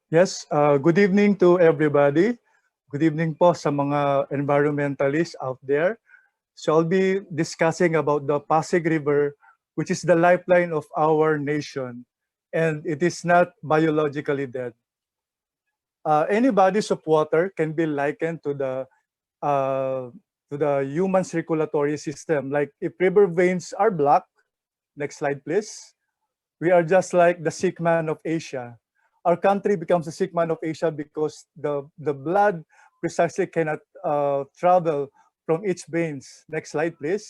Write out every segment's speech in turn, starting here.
Yes, good evening to everybody. Good evening po sa mga environmentalists out there. So I'll be discussing about the Pasig River, which is the lifeline of our nation, and it is not biologically dead. Any bodies of water can be likened uh, to the human circulatory system. Like if river veins are blocked, next slide please, we are just like the sick man of Asia. Our country becomes the sick man of Asia because the blood precisely cannot travel from each veins. Next slide, please.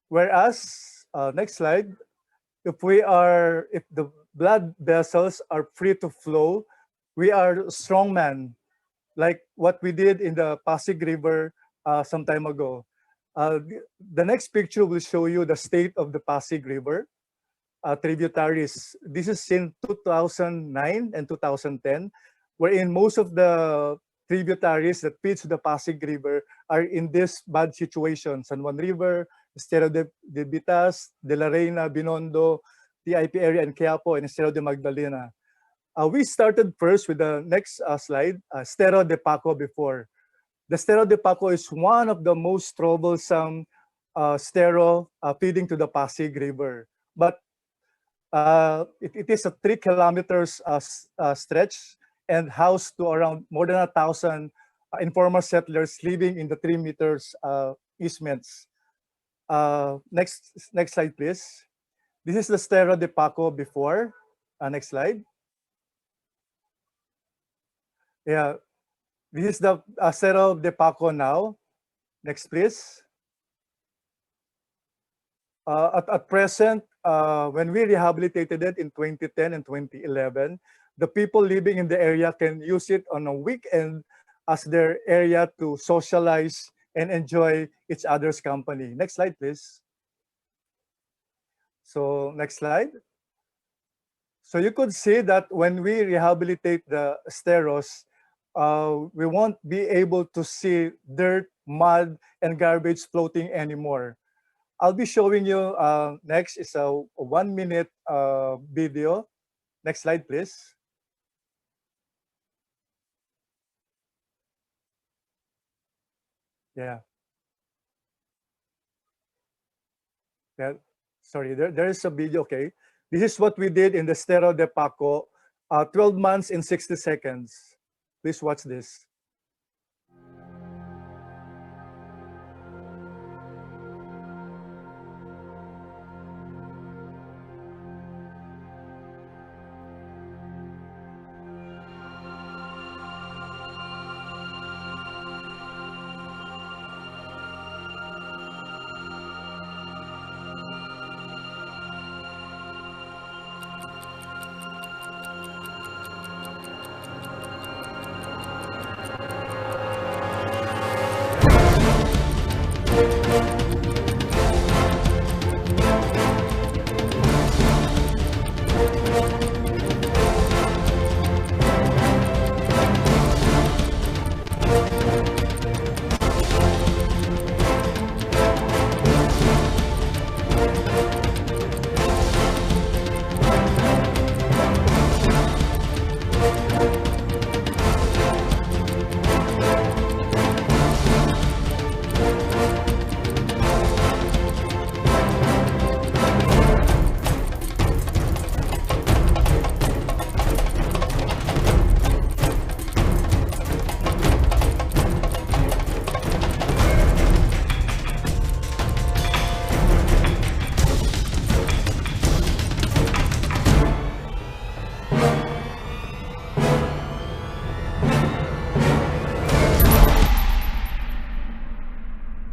Whereas, next slide, if the blood vessels are free to flow, we are strong man, like what we did in the Pasig River some time ago. The next picture will show you the state of the Pasig River. Tributaries. This is in 2009 and 2010, wherein most of the tributaries that feeds the Pasig River are in this bad situation. San Juan River, Estero de Bitas, De La Reina, Binondo, TIP area, and Quiapo, and Estero de Magdalena. We started first with the next slide, Estero de Paco before. The Estero de Paco is one of the most troublesome estero feeding to the Pasig River. But it is a 3 kilometers stretch and housed to around more than 1,000 informal settlers living in the 3 meters easements. Next slide, please. This is the Stero de Paco before. Next slide. Yeah, this is the Stero de Paco now. Next, please. At present, when we rehabilitated it in 2010 and 2011, the people living in the area can use it on a weekend as their area to socialize and enjoy each other's company. Next slide, please. So next slide. So you could see that when we rehabilitate the steros, we won't be able to see dirt, mud, and garbage floating anymore. I'll be showing you next is a 1 minute video. Next slide, please. Yeah. Yeah. Sorry, there is a video. Okay. This is what we did in the Stero de Paco, 12 months in 60 seconds. Please watch this.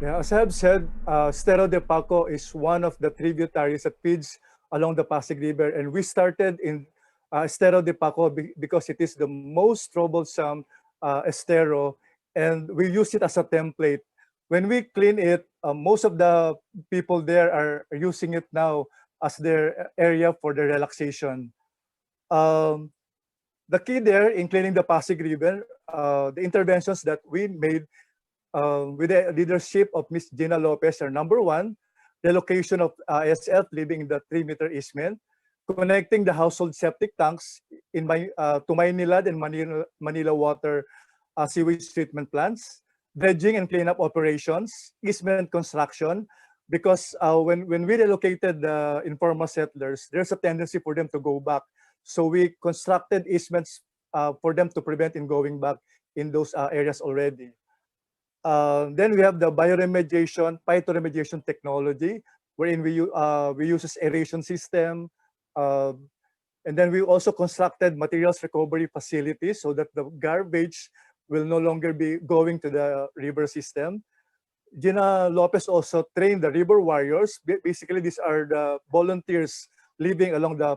Yeah, as I've said, Stero de Paco is one of the tributaries that feeds along the Pasig River. And we started in Estero de Paco because it is the most troublesome estero, and we use it as a template. When we clean it, most of the people there are using it now as their area for their relaxation. Um, the key there in cleaning the Pasig River, the interventions that we made with the leadership of Ms. Gina Lopez are number one, the location of SF living in the 3-meter easement, connecting the household septic tanks to Maynilad and Manila Water sewage treatment plants, dredging and cleanup operations, easement construction, because when we relocated the informal settlers, there's a tendency for them to go back. So we constructed easements for them to prevent in going back in those areas already. Then we have the bioremediation, phytoremediation technology, wherein we use aeration system, uh, and then we also constructed materials recovery facilities so that the garbage will no longer be going to the river system. Gina Lopez also trained the river warriors. Basically, these are the volunteers living along the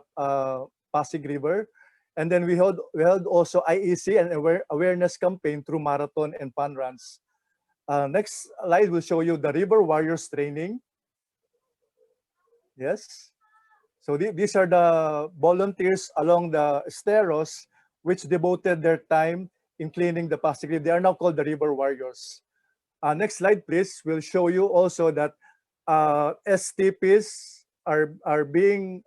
Pasig River. And then we held also IEC and awareness campaign through marathon and fun runs. Next slide will show you the river warriors training. Yes. So these are the volunteers along the esteros which devoted their time in cleaning the Pasig River. They are now called the river warriors. Next slide, please. Will show you also that STPs are being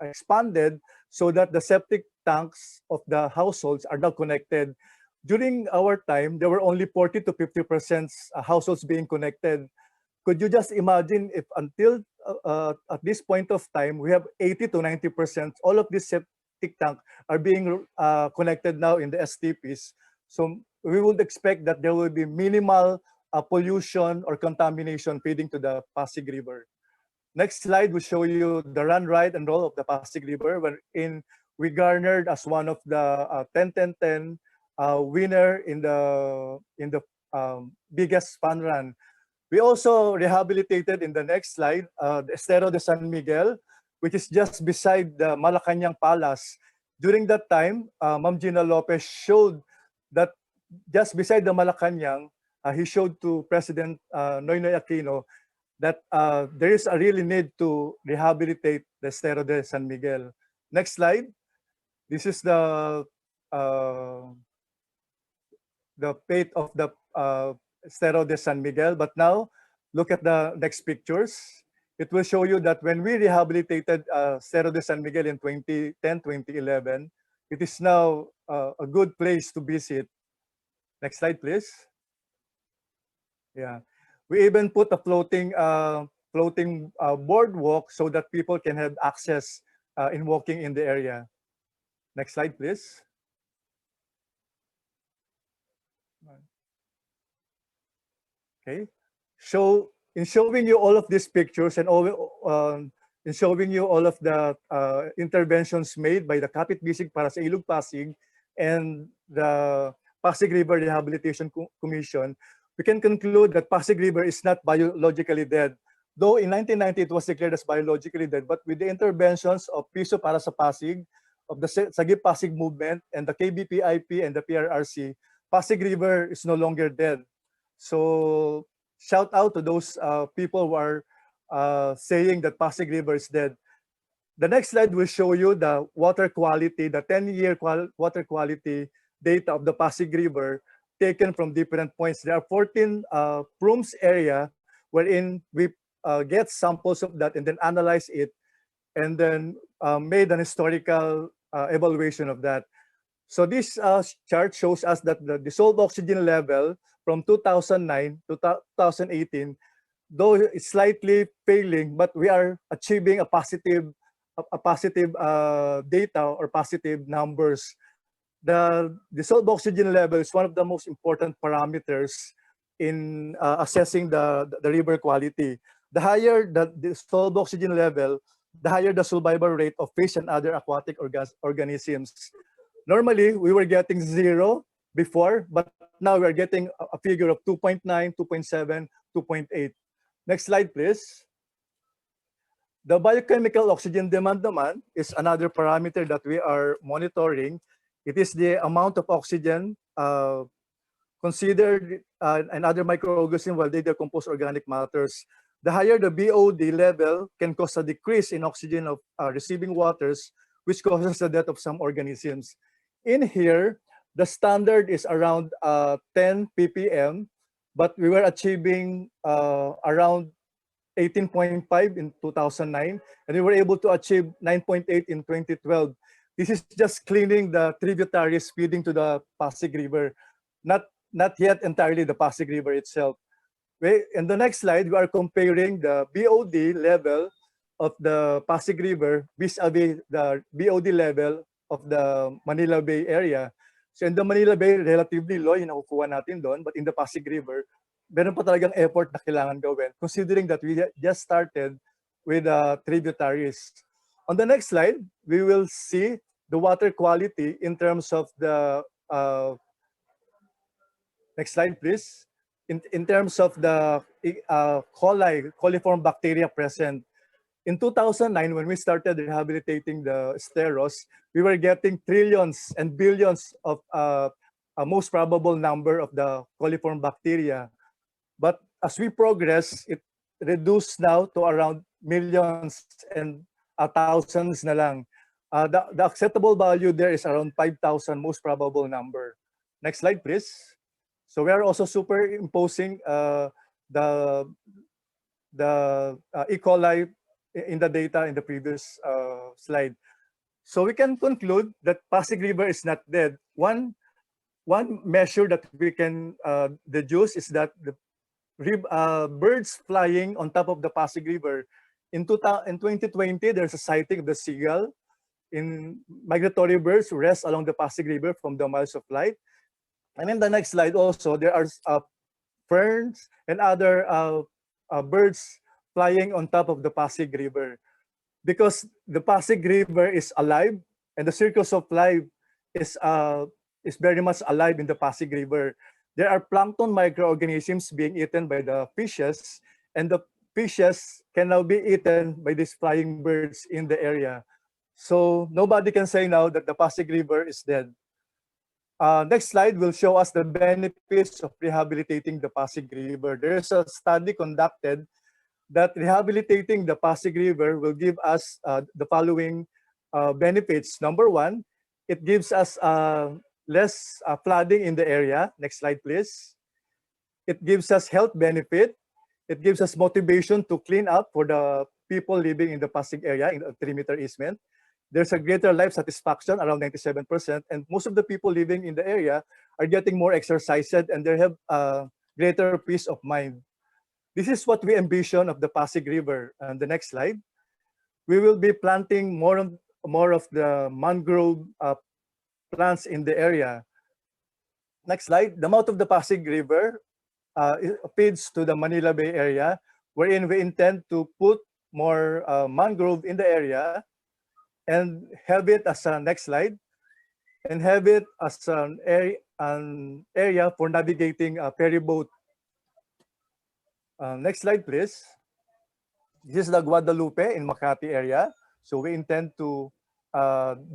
expanded so that the septic tanks of the households are now connected. During our time, there were only 40 to 50% households being connected. Could you just imagine if until at this point of time, we have 80 to 90%, all of these septic tank are being connected now in the STPs. So we would expect that there will be minimal pollution or contamination feeding to the Pasig River. Next slide will show you the run, ride, and roll of the Pasig River, wherein we garnered as one of the 10-10-10 winner in the biggest fun run. We also rehabilitated in the next slide the Estero de San Miguel, which is just beside the Malacanang Palace. During that time, Ma'am Gina Lopez showed that just beside the Malacanang, he showed to President Noynoy Aquino that there is a really need to rehabilitate the Estero de San Miguel. Next slide. This is the fate of the Estero de San Miguel. But now, look at the next pictures. It will show you that when we rehabilitated Estero de San Miguel in 2010, 2011, it is now a good place to visit. Next slide, please. Yeah, we even put a floating boardwalk so that people can have access in walking in the area. Next slide, please. Okay, so in showing you all of these pictures and in showing you all of the interventions made by the Kapit Bisig para sa Ilog Pasig and the Pasig River Rehabilitation Commission, we can conclude that Pasig River is not biologically dead. Though in 1990 it was declared as biologically dead, but with the interventions of Piso para sa Pasig, of the Sagip Pasig movement, and the KBPIP and the PRRC, Pasig River is no longer dead. So shout out to those people who are saying that Pasig River is dead. The next slide will show you the water quality, the 10-year water quality data of the Pasig River taken from different points. There are 14 PRUMS area wherein we get samples of that and then analyze it and then made an historical evaluation of that. So this chart shows us that the dissolved oxygen level from 2009 to 2018, though it's slightly failing, but we are achieving a positive data or positive numbers. The dissolved oxygen level is one of the most important parameters in assessing the river quality. The higher the dissolved oxygen level, the higher the survival rate of fish and other aquatic organisms. Normally, we were getting 0 before, but now we're getting a figure of 2.9, 2.7, 2.8. Next slide, please. The biochemical oxygen demand is another parameter that we are monitoring. It is the amount of oxygen considered and other microorganisms while they decompose organic matters. The higher the BOD level can cause a decrease in oxygen of receiving waters, which causes the death of some organisms. In here, the standard is around 10 ppm, but we were achieving around 18.5 in 2009, and we were able to achieve 9.8 in 2012. This is just cleaning the tributaries feeding to the Pasig River, not, not yet entirely the Pasig River itself. In the next slide, we are comparing the BOD level of the Pasig River vis-a-vis the BOD level of the Manila Bay area. So in the Manila Bay, relatively low yung nakukuha natin doon, but in the Pasig River, meron pa talagang effort na kailangan gawin, considering that we just started with tributaries. On the next slide, we will see the water quality in terms of the, next slide please, in terms of the coliform bacteria present. In 2009, when we started rehabilitating the steros, we were getting trillions and billions of a most probable number of the coliform bacteria. But as we progress, it reduced now to around millions and thousands na lang. The acceptable value there is around 5,000, most probable number. Next slide, please. So we are also superimposing the E. coli in the data in the previous slide. So we can conclude that Pasig River is not dead. One measure that we can deduce is that the birds flying on top of the Pasig River. In 2020, there's a sighting of the seagull. In migratory birds who rest along the Pasig River from the miles of light. And in the next slide also, there are ferns and other birds flying on top of the Pasig River. Because the Pasig River is alive and the circles of life is very much alive in the Pasig River. There are plankton microorganisms being eaten by the fishes, and the fishes can now be eaten by these flying birds in the area. So nobody can say now that the Pasig River is dead. Next slide will show us the benefits of rehabilitating the Pasig River. There is a study conducted that rehabilitating the Pasig River will give us the following benefits. Number one, it gives us less flooding in the area. Next slide, please. It gives us health benefit. It gives us motivation to clean up for the people living in the Pasig area in the 3-meter easement. There's a greater life satisfaction, around 97%, and most of the people living in the area are getting more exercised and they have greater peace of mind. This is what we envision of the Pasig River. And the next slide, we will be planting more of the mangrove plants in the area. Next slide, the mouth of the Pasig River feeds to the Manila Bay area, wherein we intend to put more mangrove in the area and have it as a next slide, and have it as an area for navigating a ferry boat. Next slide, please. This is the Guadalupe in Makati area. So we intend to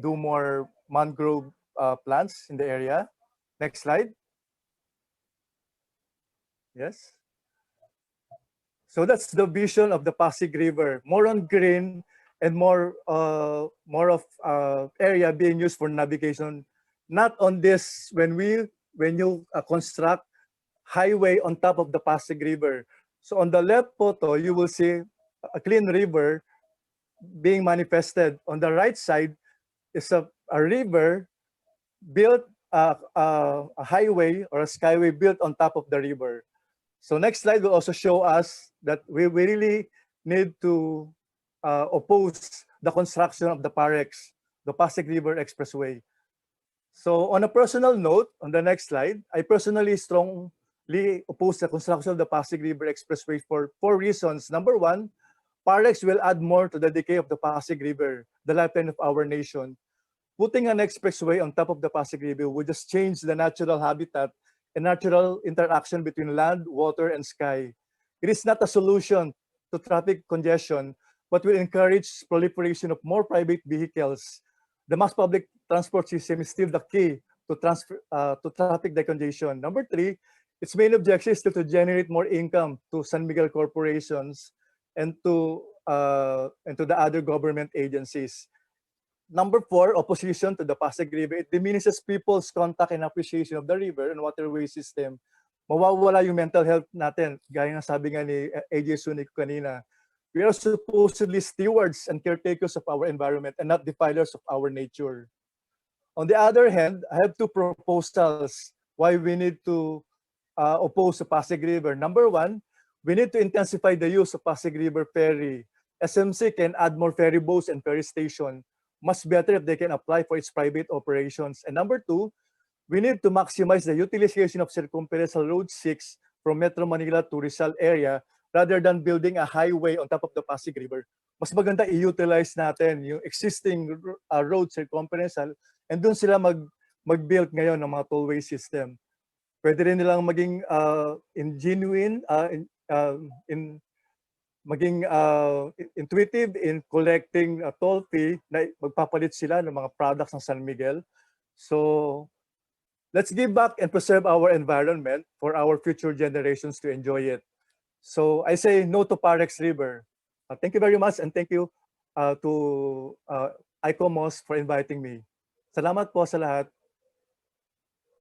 do more mangrove plants in the area. Next slide. Yes. So that's the vision of the Pasig River. More on green and more of area being used for navigation. Not on this when you construct highway on top of the Pasig River. So on the left photo, you will see a clean river being manifested. On the right side is a river built, a highway or a skyway built on top of the river. So next slide will also show us that we really need to oppose the construction of the PAREX, the Pasig River Expressway. So on a personal note, on the next slide, I personally strongly oppose the construction of the Pasig River Expressway for 4 reasons. Number one, PAREX will add more to the decay of the Pasig River, the lifeline of our nation. Putting an expressway on top of the Pasig River would just change the natural habitat and natural interaction between land, water, and sky. It is not a solution to traffic congestion, but will encourage proliferation of more private vehicles. The mass public transport system is still the key to traffic decongestion. Number 3, its main objective is still to generate more income to San Miguel corporations and to the other government agencies. Number 4, opposition to the Pasig River. It diminishes people's contact and appreciation of the river and waterway system. Mawawala yung mental health natin, gaya ng sabi nga ni AJ Sunic kanina. We are supposedly stewards and caretakers of our environment and not defilers of our nature. On the other hand, I have two proposals why we need to oppose the Pasig River. Number one, we need to intensify the use of Pasig River Ferry. SMC can add more ferry boats and ferry station. Much better if they can apply for its private operations. And number two, we need to maximize the utilization of Circumferential Road 6 from Metro Manila to Rizal area rather than building a highway on top of the Pasig River. Mas maganda i-utilize natin yung existing road circumferential and doon sila mag-build ngayon ng mga tollway system. Pwede rin nilang maging maging intuitive in collecting a toll fee na magpapalit sila ng mga products ng San Miguel. So let's give back and preserve our environment for our future generations to enjoy it. So I say no to PAREX River. Thank you very much and thank you to ICOMOS for inviting me. Salamat po sa lahat.